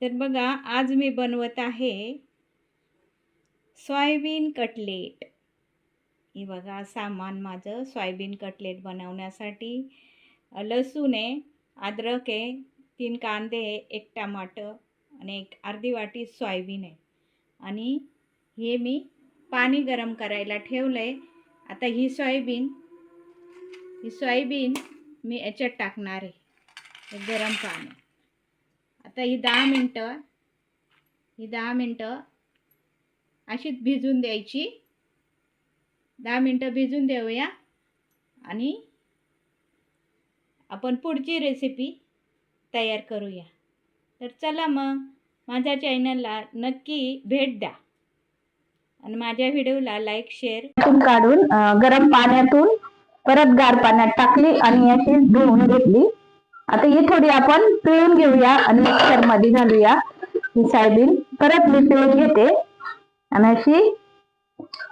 तर बघा, आज मी बनवत आहे सोयाबीन कटलेट. हे बघा सामान माझं सोयाबीन कटलेट बनवण्यासाठी. लसूण आहे, अद्रक आहे, 3 कांदे आहे, 1 टमाटर आणि एक अर्धी वाटी सोयाबीन आहे. आणि हे मी पाणी गरम करायला ठेवलं आहे. आता ही सोयाबीन मी याच्यात टाकणार आहे, हे गरम पाणी. आता ही 10 मिनटं अशीच भिजून द्यायची. 10 मिनटं भिजून देऊया आणि आपण पुढची रेसिपी तयार करूया. तर चला मग माझ्या चॅनलला नक्की भेट द्या आणि माझ्या व्हिडिओला लाईक शेअर काढून गरम पाण्यातून परत गार पाण्यात टाकली आणि अशी धुवून घेतली. आता ही थोडी आपण पिळून घेऊया आणि मिक्सर मध्ये घालूया. ही सोयाबीन परत मी पिळून घेते आणि अशी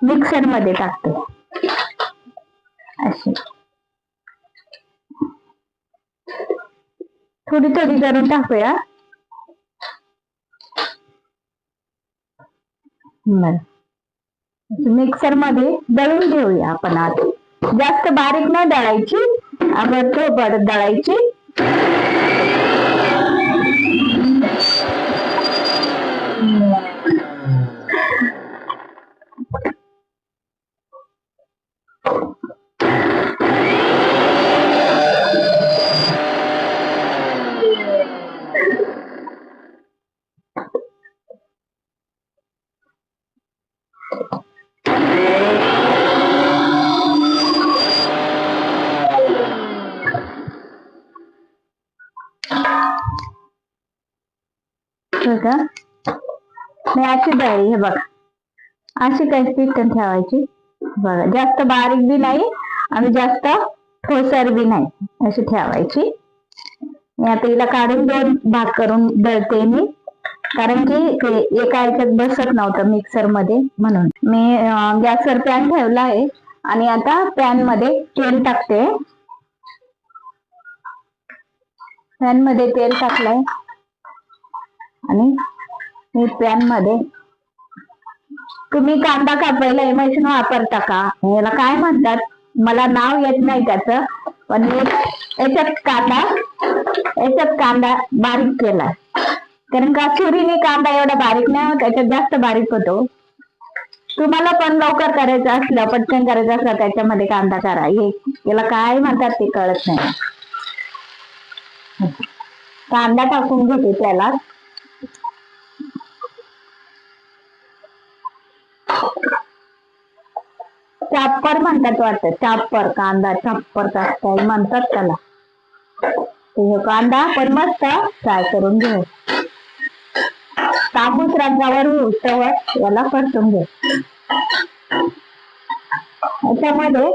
मिक्सर मध्ये टाकते. अशी थोडी थोडी करून टाकूया. मिक्सर मध्ये दळून घेऊया आपण. आता जास्त बारीक नाही दळायची, आपण थोडं दळायची. मी अशी दळी, हे बघा अशी काही पिटन ठेवायची. बघा जास्त बारीक बी नाही आणि जास्त ठोसर बी नाही, अशी ठेवायची. मी आता हिला काढून 2 भाग करून दळते मी, कारण की एका ह्याच्यात बसत नव्हतं मिक्सर मध्ये, म्हणून मी गॅसवर पॅन ठेवला आहे. आणि आता पॅन मध्ये तेल टाकते. पॅन मध्ये तेल टाकलंय आणि मी पॅन मध्ये, तुम्ही कांदा कापायला मशीन वापरता का? याला काय म्हणतात मला नाव येत नाही त्याचं, पण मी याच्यात कांदा बारीक केलाय. कारण का छुरीने कांदा एवढा बारीक नाही होत, त्याच्यात जास्त बारीक होतो. तुम्हाला पण लवकर करायचं असलं, पटकन करायचं असलं, त्याच्यामध्ये कांदा करा. याला काय म्हणतात ते कळत नाही. कांदा टाकून घेते त्याला. चाप्पर म्हणतात वाटतं, चाप्पर, कांदा चाप्पर काय म्हणतात त्याला. कांदा पण मस्त फ्राय करून घेऊ. तांबूस रंगावर होऊस्तवर याला परतून घेऊ. त्याच्यामध्ये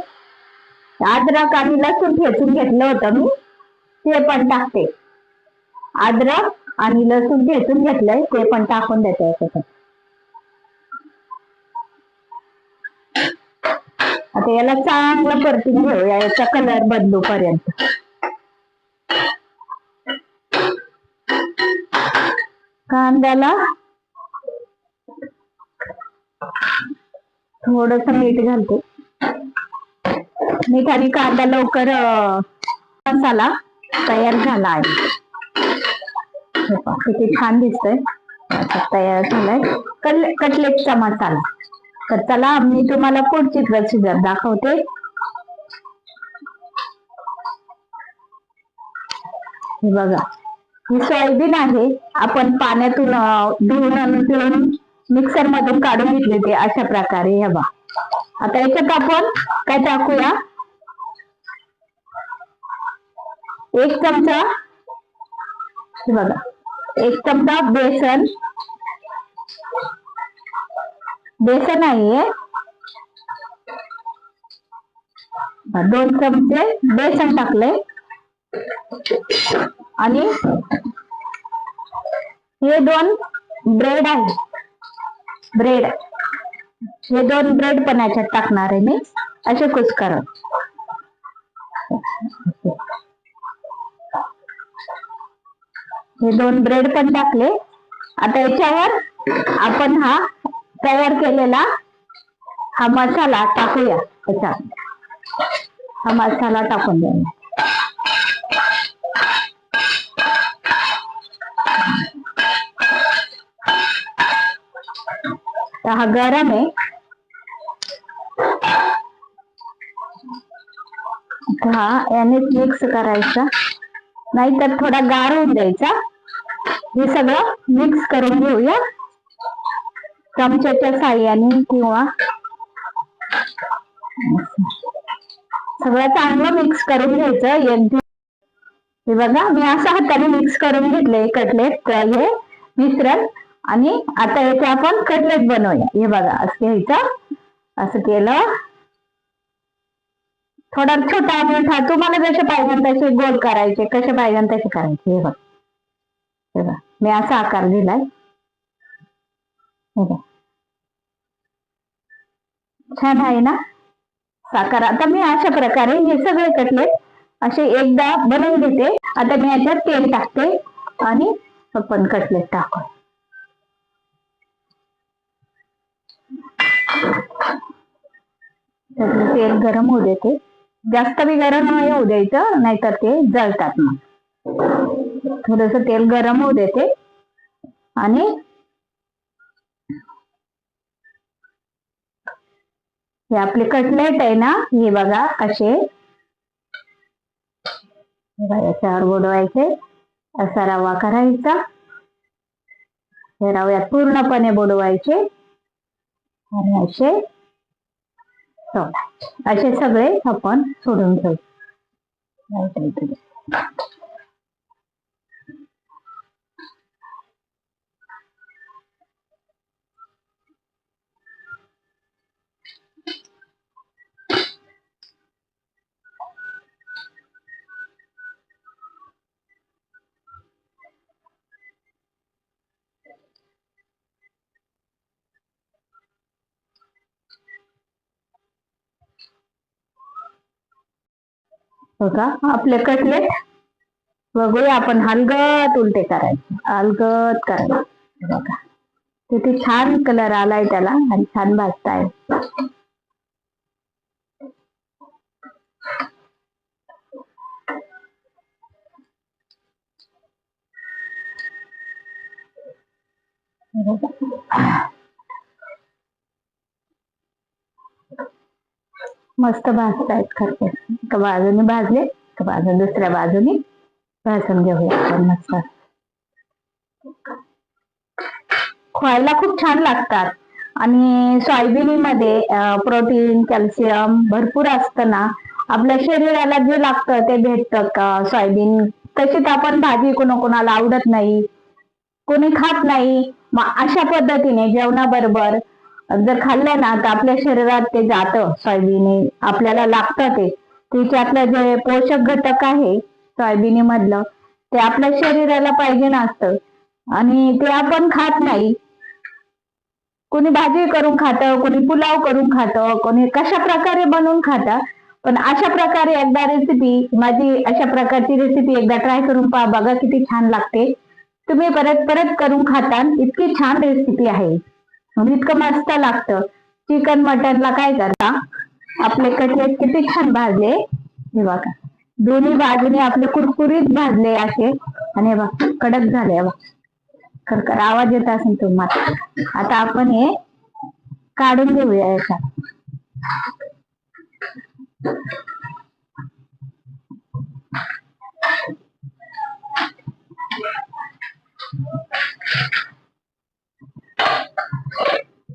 अद्रक आणि लसूण ठेचून घेतलं होतं मी, ते पण टाकते. अद्रक आणि लसूण ठेचून घेतलंय, ते पण टाकून देते याच्यात. आता याला चांगलं परतून घेऊया, याचा कलर बदलू पर्यंत. कांद्याला थोडस मीठ घालते. मीठ आणि कांदा लवकर मसाला तयार झाला आहे. किती छान दिसतंय, तयार झालाय कटलेटचा मसाला. तर चला मी तुम्हाला पुढची प्रोसिजर दाखवते. हे बघा, ही सोयाबीन आहे, आपण पाण्यातून धुवून आणि पिळून मिक्सर मधून काढून घेतले ते अशा प्रकारे. हे बघा, आता याच्यात आपण काय टाकूया, 1 चमचा, हे बघा 1 चमचा बेसन नाहीये, 2 चमचे बेसन टाकले. आणि हे 2 ब्रेड आहे, हे 2 ब्रेड पण याच्यात टाकणार आहे मी, असे कुस्करून. हे 2 ब्रेड पण टाकले आता याच्यावर आपण हा तयार केलेला हा मसाला टाकूया. त्याच्यात हा मसाला टाकून देऊया. हा गरम आहे, हा यानेच मिक्स करायचा, नाहीतर थोडा गार होऊन द्यायचा. हे सगळं मिक्स करून घेऊया चमच्याच्या साह्याने किंवा सगळं चांगलं मिक्स करून घ्यायचं एकदम. हे बघा मी असं हाताने मिक्स करून घेतले कटलेट हे मिश्रण. आणि आता याचे आपण कटलेट बनवूया. हे बघा असं घ्यायचं, असं केलं, थोडा छोटा मोठा तुम्हाला जसे पाहिजे तसे गोल करायचे, कसे पाहिजे तसे करायचे. हे बघा मी असा आकार दिलाय. छान आहे ना साकार. आता मी अशा प्रकारे हे सगळे कटलेट असे एकदा बनवून घेते. आता मी याच्यात तेल टाकते आणि आपण कटलेट टाकू. तेल गरम होऊ देते, जास्त बी गरम नाही होऊ द्यायचं, नाहीतर ते जळतात. मग थोडस तेल गरम होऊ देते आणि हे आपले कटलेट आहे ना, हे बघा असे याच्यावर बुडवायचे. असा रवा करायचा, हे रव्यात पूर्णपणे बुडवायचे आणि असे असे सगळे आपण सोडून घेऊ. बघा आपले कटलेट बघूया आपण. हलगत उलटे करायचे, हलगत करायचे. बघा किती छान कलर आलाय त्याला आणि छान भाजताय. मस्त भाजतायत खरं. एका बाजूने भाजले, एका बाजूने दुसऱ्या बाजूने भाजून घेऊया आपण. मस्त खायला खूप छान लागतात. आणि सोयाबीनमध्ये प्रोटीन कॅल्शियम भरपूर असतं ना, आपल्या शरीराला जे लागतं ते भेटतं का सोयाबीन. तशीच आपण भाजी कोणाकोणाला आवडत नाही, कोणी खात नाही. मग अशा पद्धतीने जेवणाबरोबर जर खाल्लं ना तर आपल्या शरीरात ते जातं. सोयाबीन आपल्याला लागतं, ते त्याच्यातलं जे पोषक घटक आहे सोयाबीन मधलं ते आपल्या शरीराला पाहिजे नसतं आणि ते आपण खात नाही. कोणी भाजी करून खातं, कोणी पुलाव करून खातं, कोणी कशा प्रकारे बनवून खातं. पण अशा प्रकारे एकदा रेसिपी माझी अशा प्रकारची रेसिपी एकदा ट्राय करून पहा. बघा किती छान लागते. तुम्ही परत परत करून खाता. इतकी छान रेसिपी आहे, इतकं मस्त लागतं. चिकन मटनला काय करता, आपले कटलेट किती छान भाजले. हे बघा दोन्ही बाजूने आपले कुरकुरीत भाजले असे आणि बघा कडक झाले. खरखर आवाज येत असेल तुम्हाला. आता आपण हे काढून घेऊया याच्यात.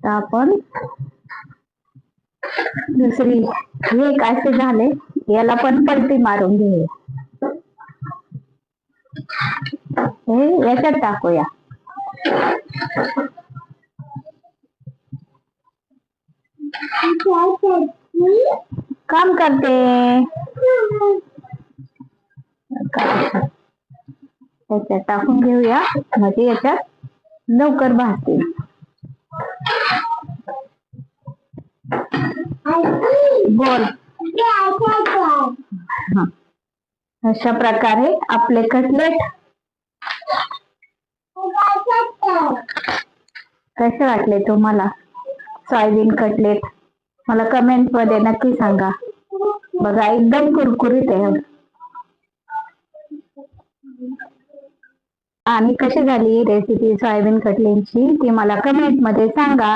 आपण दुसरी हे असे झाले, याला पण पलटी मारून घेऊया. हे याच्यात टाकूया. काम करते याच्यात टाकून घेऊया, म्हणजे याच्यात लवकर भाजते. बोल. अशा प्रकारे आपले कटलेट कसे वाटले तुम्हाला सोयाबीन कटलेट? मला कमेंट मध्ये नक्की सांगा. बघा एकदम कुरकुरीत आहे. आणि कशी झाली रेसिपी सोयाबीन कटलेटची ती मला कमेंट मध्ये सांगा.